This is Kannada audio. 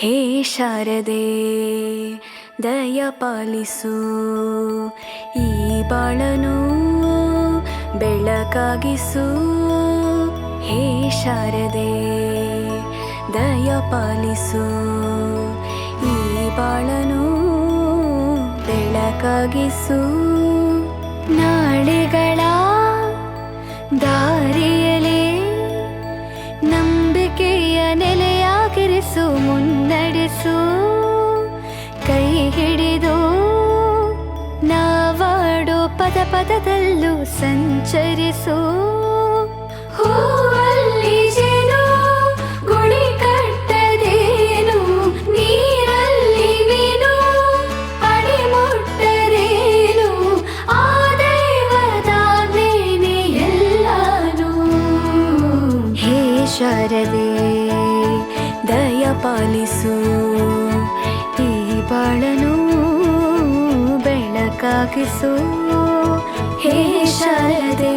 ಹೇ ಶಾರದೆ ದಯ ಪಾಲಿಸು, ಈ ಬಾಳನು ಬೆಳಕಾಗಿಸು. ಹೇ ಶಾರದೆ ದಯ ಪಾಲಿಸು, ಈ ಬಾಳನು ಬೆಳಕಾಗಿಸು. ನಾಳೆಗಳ ದಾರಿಯಲೇ ನಂಬಿಕೆಯ ನೆಲೆಯಾಗಿರಿಸು, ಮುನ್ನಡೆಸು. ಕೈ ಹಿಡಿದು ನಾವಾಡೋ ಪದ ಪದದಲ್ಲೂ ಸಂಚರಿಸು. ಹೂವಲ್ಲಿ ಜೇನು ಗುಳಿ ಕಟ್ಟದೇನು, ನೀರಲ್ಲಿ ಮೀನು ಅಡಿ ಮುಟ್ಟರೇನು, ಆ ದೈವದಾಜ್ಞೆನೇ ಎಲ್ಲಾನು. ಹೇ ಶಾರದೆ ದಯ ಪಾಲಿಸು, ಈ ಬಾಳನು ಬೆಳಕಾಗಿಸು. ಹೇ ಶಾರದೆ.